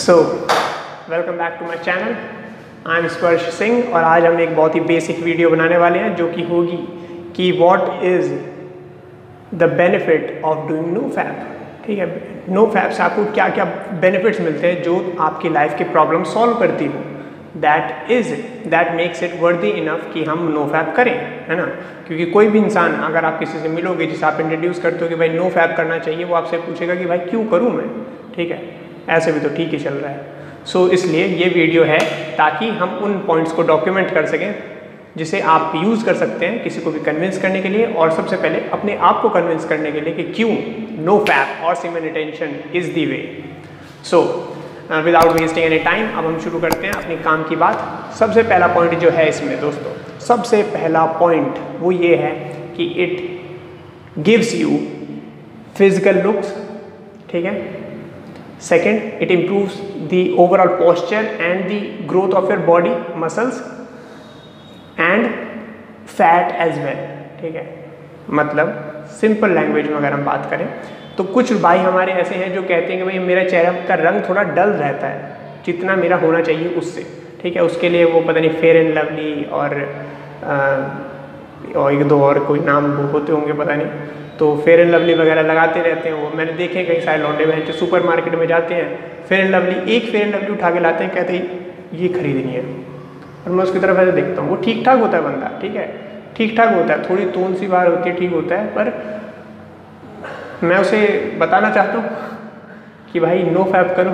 So welcome back to my channel. I am Sparsh Singh और आज हम एक बहुत ही बेसिक वीडियो बनाने वाले हैं जो कि होगी कि what is the benefit of doing no fap. ठीक है, नो फैप से आपको क्या क्या बेनिफिट्स मिलते हैं जो आपकी लाइफ की प्रॉब्लम सॉल्व करती हो। That makes it worthy enough कि हम नो फैप करें, है ना। क्योंकि कोई भी इंसान, अगर आप किसी से मिलोगे जिसे आप इंट्रोड्यूस करते हो कि भाई नो फैप करना चाहिए, वो आपसे पूछेगा कि भाई क्यों करूँ मैं। ठीक है, ऐसे भी तो ठीक ही चल रहा है। सो इसलिए ये वीडियो है ताकि हम उन पॉइंट्स को डॉक्यूमेंट कर सकें जिसे आप यूज़ कर सकते हैं किसी को भी कन्विंस करने के लिए, और सबसे पहले अपने आप को कन्विंस करने के लिए कि क्यों नो फैप और semen retention is the way. So without wasting any time अब हम शुरू करते हैं अपनी काम की बात। सबसे पहला पॉइंट जो है इसमें दोस्तों, सबसे पहला पॉइंट वो ये है कि it gives you physical looks. ठीक है, second, it improves the overall posture and the growth of your body muscles and fat as well. ठीक है, मतलब सिंपल लैंग्वेज में अगर हम बात करें तो कुछ भाई हमारे ऐसे हैं जो कहते हैं कि भाई मेरा चेहरा का रंग थोड़ा डल रहता है जितना मेरा होना चाहिए उससे। ठीक है, उसके लिए वो पता नहीं फेयर एंड लवली और एक दो और कोई नाम होते होंगे पता नहीं, तो फेयर एंड लवली वगैरह लगाते रहते हैं। वो मैंने देखे कई सारे लौंडे बहन जो सुपर मार्केट में जाते हैं, फेयर एंड लवली, एक फेयर एंड लवली उठा के लाते हैं, कहते हैं ये खरीदनी है, और मैं उसकी तरफ ऐसे देखता हूँ। वो ठीक ठाक होता है बंदा, ठीक है, ठीक ठाक होता है, थोड़ी तोन सी बार होती है, ठीक होता है, पर मैं उसे बताना चाहता हूँ कि भाई नो फैप करो,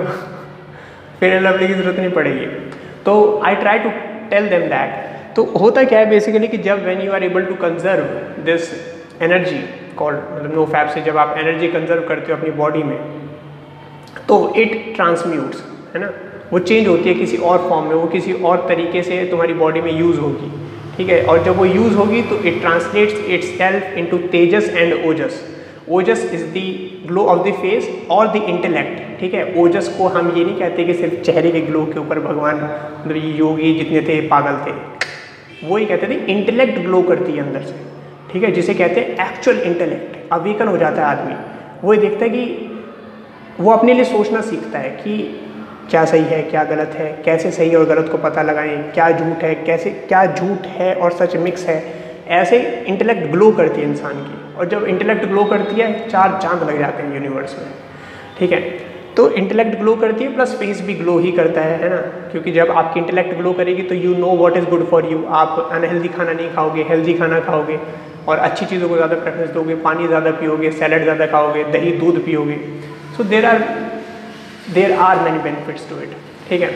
फेयर एंड लवली की ज़रूरत नहीं पड़ेगी। तो I try to tell them that. तो होता क्या है बेसिकली कि जब when you are able to conserve this energy called, मतलब नो फैप से जब आप एनर्जी कंजर्व करते हो अपनी बॉडी में, तो इट ट्रांसम्यूट्स, है ना, वो चेंज होती है किसी और फॉर्म में, वो किसी और तरीके से तुम्हारी बॉडी में यूज़ होगी। ठीक है, और जब वो यूज़ होगी तो it translates it's self into Tejas and Ojas. Ojas is the glow of the face और द इंटेलेक्ट। ठीक है, ओजस को हम ये नहीं कहते कि सिर्फ चेहरे के ग्लो के ऊपर भगवान, मतलब ये योगी जितने थे पागल थे, वो ही कहते थे इंटेलेक्ट ग्लो करती है अंदर से। ठीक है, जिसे कहते हैं एक्चुअल इंटेलेक्ट। अवेकन हो जाता है आदमी, वो ये देखता है कि वो अपने लिए सोचना सीखता है कि क्या सही है क्या गलत है, कैसे सही और गलत को पता लगाएं, क्या झूठ है, कैसे क्या झूठ है और सच मिक्स है। ऐसे इंटेलेक्ट ग्लो करती है इंसान की, और जब इंटेलेक्ट ग्लो करती है 4 चांद लग जाते हैं यूनिवर्स में। ठीक है, तो इंटेलेक्ट ग्लो करती है प्लस फेस भी ग्लो ही करता है ना, क्योंकि जब आपकी इंटेलेक्ट ग्लो करेगी तो you know what is good for you. आप अनहेल्दी खाना नहीं खाओगे, हेल्दी खाना खाओगे और अच्छी चीज़ों को ज़्यादा प्रेफरेंस दोगे, पानी ज़्यादा पियोगे, सैलड ज़्यादा खाओगे, दही दूध पियोगे। So there are many benefits to it. ठीक है,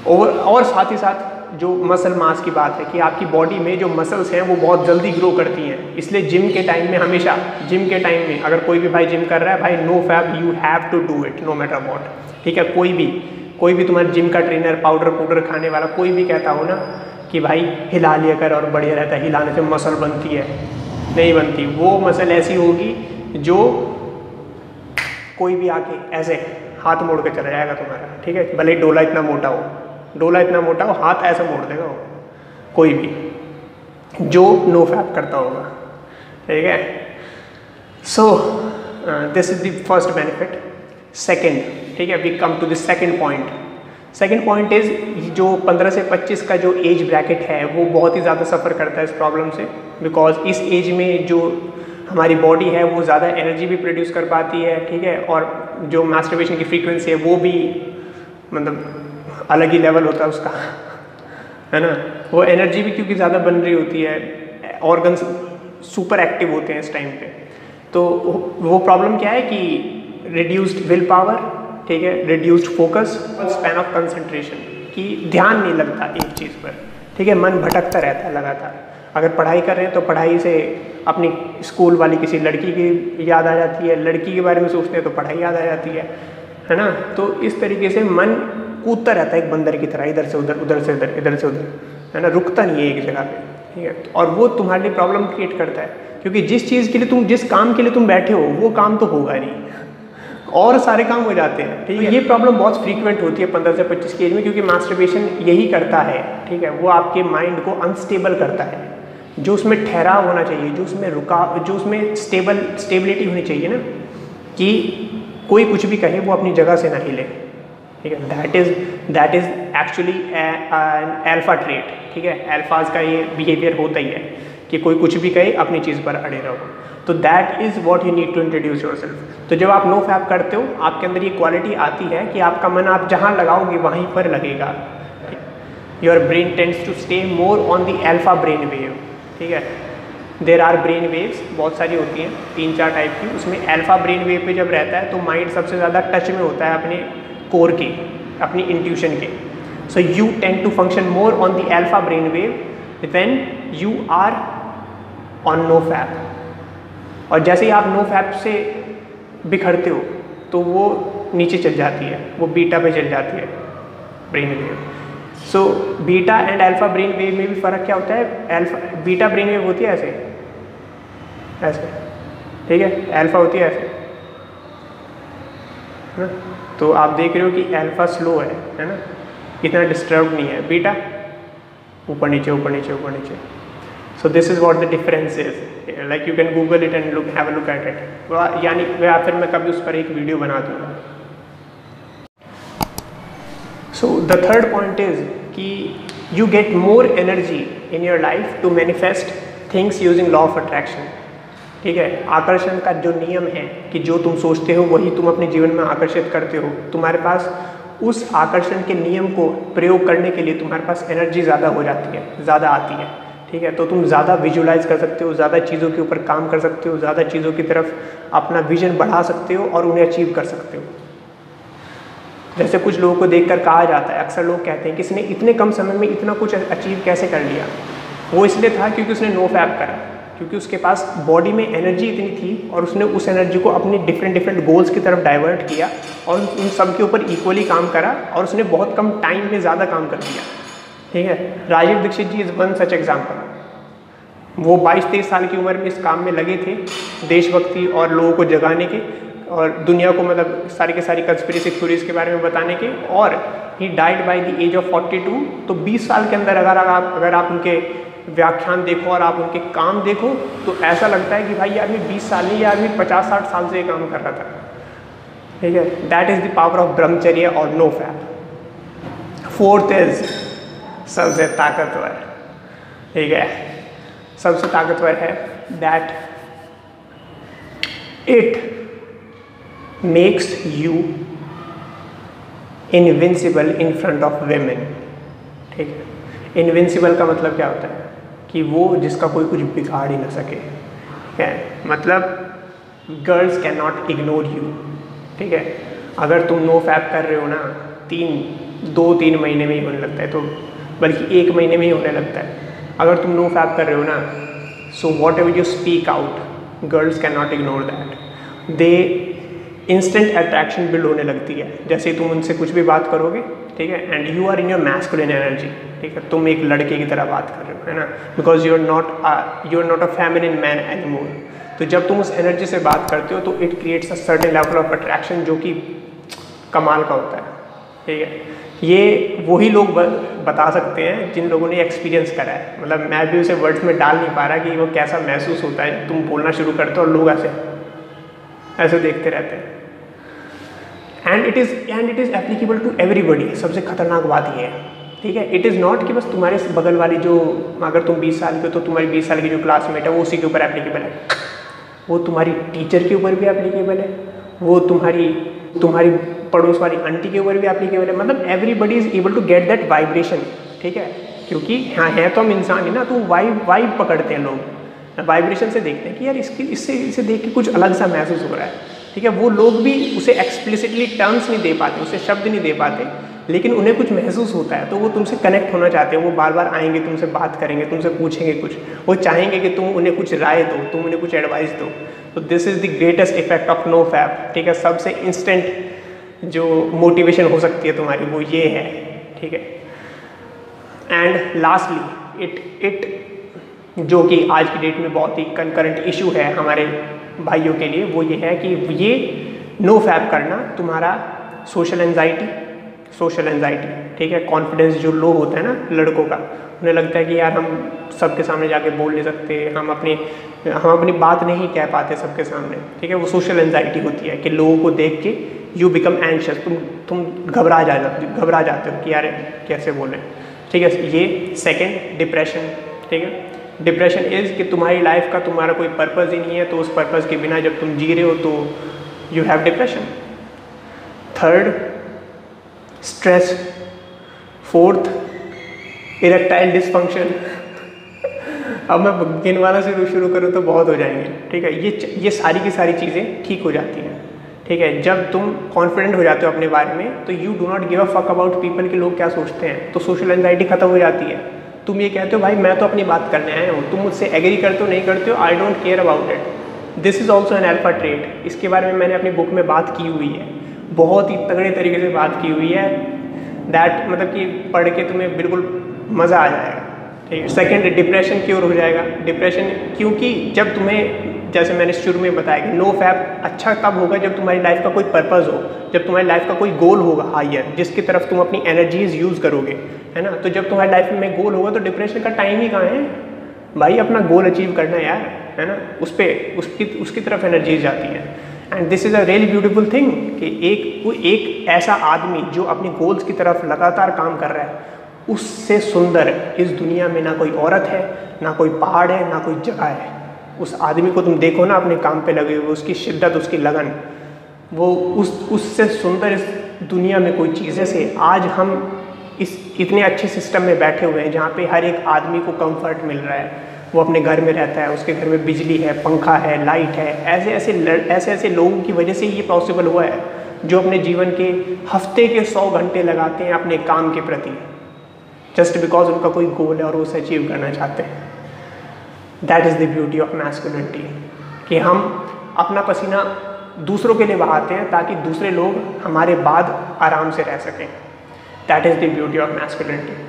और साथ ही साथ जो मसल मास की बात है कि आपकी बॉडी में जो मसल्स हैं वो बहुत जल्दी ग्रो करती हैं। इसलिए जिम के टाइम में, हमेशा जिम के टाइम में अगर कोई भी भाई जिम कर रहा है, भाई no fap, you have to do it no matter what. ठीक है, कोई भी तुम्हारे जिम का ट्रेनर, पाउडर खाने वाला कोई भी कहता हो ना कि भाई हिला लिया कर और बढ़िया रहता है, हिलाने से मसल बनती है, नहीं बनती। वो मसल ऐसी होगी जो कोई भी आके ऐसे हाथ मोड़ के चला जाएगा तुम्हारा। ठीक है, भले ही डोला इतना मोटा हो, हाथ ऐसे मोड़ देगा वो, कोई भी जो नो फैप करता होगा। ठीक है, so this is the first benefit. Second, ठीक है, we come to the second point. Second point is जो 15 से 25 का जो एज ब्रैकेट है वो बहुत ही ज़्यादा सफ़र करता है इस प्रॉब्लम से, बिकॉज इस एज में जो हमारी बॉडी है वो ज़्यादा एनर्जी भी प्रोड्यूस कर पाती है। ठीक है, और जो मास्टरबेशन की फ्रीक्वेंसी है वो भी मतलब अलग ही लेवल होता है उसका, है ना। वो एनर्जी भी क्योंकि ज़्यादा बन रही होती है, ऑर्गन्स सुपर एक्टिव होते हैं इस टाइम पे। तो वो प्रॉब्लम क्या है कि रिड्यूस्ड विल पावर, ठीक है, reduced focus, span of concentration, कि ध्यान नहीं लगता एक चीज़ पर। ठीक है, मन भटकता रहता है लगातार। अगर पढ़ाई कर रहे हैं तो पढ़ाई से अपनी स्कूल वाली किसी लड़की की याद आ जाती है, लड़की के बारे में सोचते हैं तो पढ़ाई याद आ जाती है ना। तो इस तरीके से मन कूदता रहता है एक बंदर की तरह, इधर से उधर, उधर से इधर, इधर से उधर, है ना, रुकता नहीं है एक जगह पे। ठीक है, और वो तुम्हारे लिए प्रॉब्लम क्रिएट करता है, क्योंकि जिस चीज़ के लिए जिस काम के लिए तुम बैठे हो वो काम तो होगा नहीं, और सारे काम हो जाते हैं। ठीक है, ये प्रॉब्लम बहुत फ्रीक्वेंट होती है 15 से 25 की एज में, क्योंकि मास्टरबेशन यही करता है। ठीक है, वो आपके माइंड को अनस्टेबल करता है। जो उसमें ठहराव होना चाहिए, जो उसमें स्टेबिलिटी होनी चाहिए ना, कि कोई कुछ भी कहे वो अपनी जगह से ना हिले। ठीक है, that is actually an alpha trait. ठीक है, अल्फाज का ये बिहेवियर होता ही है कि कोई कुछ भी कहे अपनी चीज़ पर अड़े रहो। तो that is what you need to introduce yourself. तो जब आप नो फैप करते हो आपके अंदर ये क्वालिटी आती है कि आपका मन आप जहाँ लगाओगे वहीं पर लगेगा। Your brain tends to stay more on the alpha brain wave. ठीक है, देर आर ब्रेन वेव्स, बहुत सारी होती हैं, 3-4 टाइप की। उसमें अल्फा ब्रेन वेव पे जब रहता है तो माइंड सबसे ज़्यादा टच में होता है अपने कोर के, अपनी इंट्यूशन के। So you tend to function more on the alpha brain wave when you are on no fap. और जैसे ही आप नो फैप से बिखरते हो तो वो नीचे चल जाती है, वो बीटा पे चल जाती है brain wave. So beta and alpha brain wave में भी फ़र्क क्या होता है? बीटा ब्रेन वेव होती है ऐसे ऐसे, ठीक है, अल्फा होती है ऐसे, है ना? तो आप देख रहे हो कि अल्फा स्लो है ना, इतना डिस्टर्ब नहीं है। बीटा ऊपर नीचे ऊपर नीचे ऊपर नीचे। So this is what the difference is, like you can Google it and look have a look at it, यानी फिर मैं कभी उस पर एक वीडियो बना दूँगा। So the third point is कि you get more energy in your life to manifest things using law of attraction. ठीक है, आकर्षण का जो नियम है कि जो तुम सोचते हो वही तुम अपने जीवन में आकर्षित करते हो। तुम्हारे पास उस आकर्षण के नियम को प्रयोग करने के लिए तुम्हारे पास एनर्जी ज़्यादा हो जाती है, ज़्यादा आती है। ठीक है, तो तुम ज़्यादा विजुलाइज कर सकते हो, ज़्यादा चीज़ों के ऊपर काम कर सकते हो, ज़्यादा चीज़ों की तरफ अपना विजन बढ़ा सकते हो और उन्हें अचीव कर सकते हो। जैसे कुछ लोगों को देखकर कहा जाता है, अक्सर लोग कहते हैं कि इसने इतने कम समय में इतना कुछ अचीव कैसे कर लिया। वो इसलिए था क्योंकि उसने नो फैप करा, क्योंकि उसके पास बॉडी में एनर्जी इतनी थी और उसने उस एनर्जी को अपने डिफरेंट गोल्स की तरफ डाइवर्ट किया और उन सब के ऊपर इक्वली काम करा और उसने बहुत कम टाइम में ज़्यादा काम कर दिया। ठीक है, राजीव दीक्षित जी इज़ वन सच एग्जाम्पल। वो 22-23 साल की उम्र में इस काम में लगे थे, देशभक्ति और लोगों को जगाने के और दुनिया को मतलब सारी के सारी कंस्पिरेसी थ्योरीज के बारे में बताने के, और he died by the age of 42। तो 20 साल के अंदर अगर आप उनके व्याख्यान देखो और आप उनके काम देखो तो ऐसा लगता है कि भाई ये आदमी 20 साल नहीं, ये आदमी 50-60 साल से ये काम कर रहा था। ठीक है, that is the power of ब्रह्मचर्य और नो फैप। फोर्थ इज सबसे ताकतवर, ठीक है, सबसे ताकतवर है that it makes you invincible in front of women. ठीक है, इनविंसिबल का मतलब क्या होता है कि वो जिसका कोई कुछ बिगाड़ ही ना सके। ठीक है, मतलब girls can not ignore you. ठीक है, अगर तुम नो फैप कर रहे हो ना 2-3 महीने में ही होने लगता है, तो बल्कि 1 महीने में ही होने लगता है। अगर तुम नो फैप कर रहे हो ना, so what ever you speak out girls can not ignore that. They instant attraction build होने लगती है जैसे ही तुम उनसे कुछ भी बात करोगे। ठीक है, and you are in your masculine energy. ठीक है, तुम एक लड़के की तरह बात कर रहे हो, है ना, because you are not a feminine man anymore. तो जब तुम उस एनर्जी से बात करते हो तो it creates a certain level of attraction जो कि कमाल का होता है। ठीक है, ये वही लोग बता सकते हैं जिन लोगों ने एक्सपीरियंस करा है। मतलब मैं भी उसे वर्ड्स में डाल नहीं पा रहा कि वो कैसा महसूस होता है। तुम बोलना शुरू करते हो और लोग ऐसे देखते रहते हैं। And it is applicable to everybody. सबसे खतरनाक बात ये है, ठीक है, इट इज़ नॉट कि बस तुम्हारे बगल वाली जो, अगर तुम 20 साल के हो तो तुम्हारी 20 साल की जो क्लासमेट है वो उसी के ऊपर एप्लीकेबल है, वो तुम्हारी टीचर के ऊपर भी एप्लीकेबल है, वो तुम्हारी पड़ोस वाली आंटी के ऊपर भी एप्लीकेबल है। मतलब everybody is able to get that vibration. ठीक है, क्योंकि हाँ है तो हम इंसान ही ना, तो वाइब पकड़ते हैं लोग, वाइब्रेशन से देखते हैं कि यार इसे देख के कुछ अलग सा महसूस हो रहा है। ठीक है, वो लोग भी उसे एक्सप्लिसिटली टर्म्स नहीं दे पाते, उसे शब्द नहीं दे पाते, लेकिन उन्हें कुछ महसूस होता है तो वो तुमसे कनेक्ट होना चाहते हैं। वो बार बार आएंगे, तुमसे बात करेंगे, तुमसे पूछेंगे कुछ, वो चाहेंगे कि तुम उन्हें कुछ राय दो, तुम उन्हें कुछ एडवाइस दो। तो this is the greatest effect of no fap. ठीक है, सबसे इंस्टेंट जो मोटिवेशन हो सकती है तुम्हारी वो ये है। ठीक है, एंड लास्टली इट जो कि आज की डेट में बहुत ही कंकरेंट इशू है हमारे भाइयों के लिए, वो ये है कि ये नो फैप करना तुम्हारा सोशल एंजाइटी, ठीक है, कॉन्फिडेंस जो लो होता है ना लड़कों का, उन्हें लगता है कि यार हम सबके सामने जाके बोल नहीं सकते, हम अपनी बात नहीं कह पाते सबके सामने। ठीक है, वो सोशल एंजाइटी होती है कि लोगों को देख के यू बिकम एंशियस, तुम घबरा जाते हो कि यार कैसे बोलें, ठीक है। ये सेकंड डिप्रेशन, ठीक है। डिप्रेशन इज़ कि तुम्हारी लाइफ का तुम्हारा कोई पर्पज़ ही नहीं है, तो उस पर्पज़ के बिना जब तुम जी रहे हो तो you have depression. Third stress. Fourth erectile dysfunction. अब मैं गिनवाना से शुरू करूँ तो बहुत हो जाएंगे, ठीक है। ये सारी की सारी चीज़ें ठीक हो जाती हैं, ठीक है। जब तुम कॉन्फिडेंट हो जाते हो अपने बारे में तो you do not give a fuck about people कि लोग क्या सोचते हैं, तो सोशल एंजाइटी खत्म हो जाती है। तुम ये कहते हो भाई मैं तो अपनी बात करने आया हूँ, तुम मुझसे एग्री करते हो नहीं करते हो, I don't care about it. This is also an alpha trait. इसके बारे में मैंने अपनी बुक में बात की हुई है, बहुत ही तगड़े तरीके से बात की हुई है। दैट मतलब कि पढ़ के तुम्हें बिल्कुल मज़ा आ जाएगा, ठीक है। सेकेंड डिप्रेशन क्योर हो जाएगा। डिप्रेशन क्योंकि जब तुम्हें, जैसे मैंने शुरू में बताया कि नो फैप अच्छा तब होगा जब तुम्हारी लाइफ का कोई पर्पज़ हो, जब तुम्हारी लाइफ का कोई गोल होगा हायर, जिसकी तरफ तुम अपनी एनर्जीज यूज़ करोगे, है ना। तो जब तुम्हारी लाइफ में गोल होगा तो डिप्रेशन का टाइम ही कहाँ है भाई, अपना गोल अचीव करना यार, है ना। उसकी तरफ एनर्जीज जाती है। And this is a really beautiful thing कि एक ऐसा आदमी जो अपनी गोल्स की तरफ लगातार काम कर रहा है, उससे सुंदर इस दुनिया में ना कोई औरत है, ना कोई पहाड़ है, ना कोई जगह है। उस आदमी को तुम देखो ना अपने काम पे लगे हुए, उसकी शिद्दत, उसकी लगन, वो उससे सुंदर इस दुनिया में कोई चीज़। जैसे आज हम इस इतने अच्छे सिस्टम में बैठे हुए हैं जहाँ पे हर एक आदमी को कंफर्ट मिल रहा है, वो अपने घर में रहता है, उसके घर में बिजली है, पंखा है, लाइट है। ऐसे लोगों की वजह से ये पॉसिबल हुआ है जो अपने जीवन के हफ्ते के 100 घंटे लगाते हैं अपने काम के प्रति, जस्ट बिकॉज उनका कोई गोल है और वो उसे अचीव करना चाहते हैं। That is the beauty of masculinity कि हम अपना पसीना दूसरों के लिए बहाते हैं ताकि दूसरे लोग हमारे बाद आराम से रह सकें। That is the beauty of masculinity.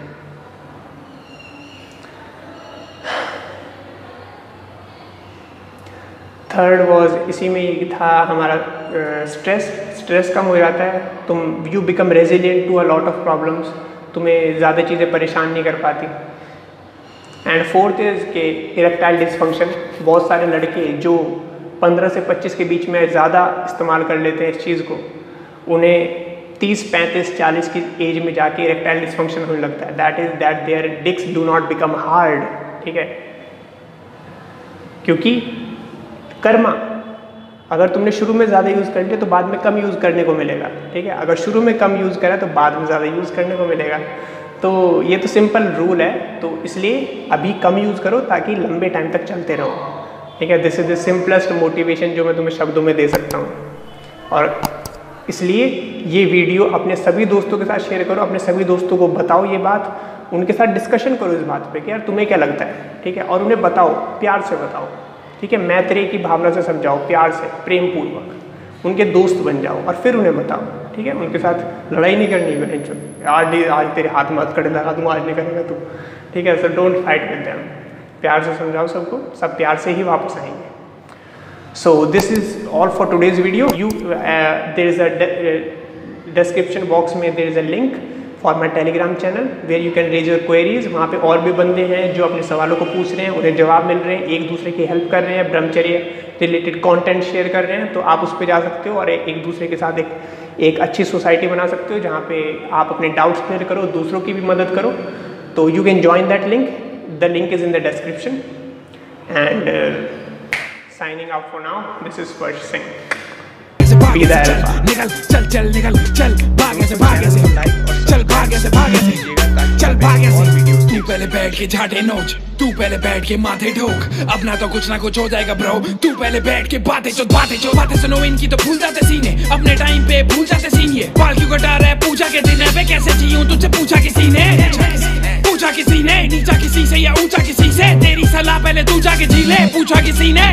Third was इसी में ही था हमारा स्ट्रेस कम हो जाता है, तुम you become resilient to a lot of problems, तुम्हें ज़्यादा चीज़ें परेशान नहीं कर पाती। एंड फोर्थ इज़ के इरेक्टाइल डिसफंक्शन। बहुत सारे लड़के जो 15 से 25 के बीच में ज़्यादा इस्तेमाल कर लेते हैं इस चीज़ को, उन्हें 30, 35, 40 की एज में जाके इरेक्टाइल डिसफंक्शन होने लगता है। That is that their dicks do not become hard, ठीक है। क्योंकि कर्मा, अगर तुमने शुरू में ज़्यादा यूज़ कर लिया तो बाद में कम यूज़ करने को मिलेगा, ठीक है। अगर शुरू में कम यूज़ करा तो बाद में ज़्यादा यूज़ करने को मिलेगा। तो ये तो सिंपल रूल है, तो इसलिए अभी कम यूज़ करो ताकि लंबे टाइम तक चलते रहो, ठीक है। This is the simplest motivation जो मैं तुम्हें शब्दों में दे सकता हूँ। और इसलिए ये वीडियो अपने सभी दोस्तों के साथ शेयर करो, अपने सभी दोस्तों को बताओ ये बात, उनके साथ डिस्कशन करो इस बात पे कि यार तुम्हें क्या लगता है, ठीक है। और उन्हें बताओ, प्यार से बताओ, ठीक है। मैत्री की भावना से समझाओ, प्यार से, प्रेम पूर्वक उनके दोस्त बन जाओ और फिर उन्हें बताओ, ठीक है। उनके साथ लड़ाई नहीं करनी है, आज तेरे हाथ में खड़े लगा दूँ, आज नहीं करेगा तू, ठीक है। So don't fight with them, प्यार से समझाओ सबको, सब प्यार से ही वापस आएंगे। So this is all for today's video. There is a description box में there is a link for my Telegram channel where you can raise your queries. वहाँ पे और भी बंदे हैं जो अपने सवालों को पूछ रहे हैं, उन्हें जवाब मिल रहे हैं, एक दूसरे की हेल्प कर रहे हैं, ब्रह्मचर्य रिलेटेड कंटेंट शेयर कर रहे हैं। तो आप उस पर जा सकते हो और एक दूसरे के साथ एक अच्छी सोसाइटी बना सकते हो जहाँ पे आप अपने डाउट्स क्लियर करो, दूसरों की भी मदद करो। तो you can join that link. The link is in the description. And signing out for now. This is Sparsh Singh. Be the alpha. निकल चल भागे से चल भागे से चल भागे से। तू पहले बैठ के झाटे नोच, तू पहले बैठ के माथे ठोक, अपना तो कुछ ना कुछ हो जाएगा ब्रो। तू पहले बैठ के बातें सुनो इनकी तो भूल जाते सीने, अपने टाइम पे भूल जाते सीन। ये बाल क्यों कटा रहा है पूजा के दिन पे, कैसे जीऊं तुझसे पूछा किसी ने, पूछा किसी ने, नीचा किसी से या ऊंचा किसी से, तेरी सलाह पहले तू जाके जी ले, पूछा किसी ने।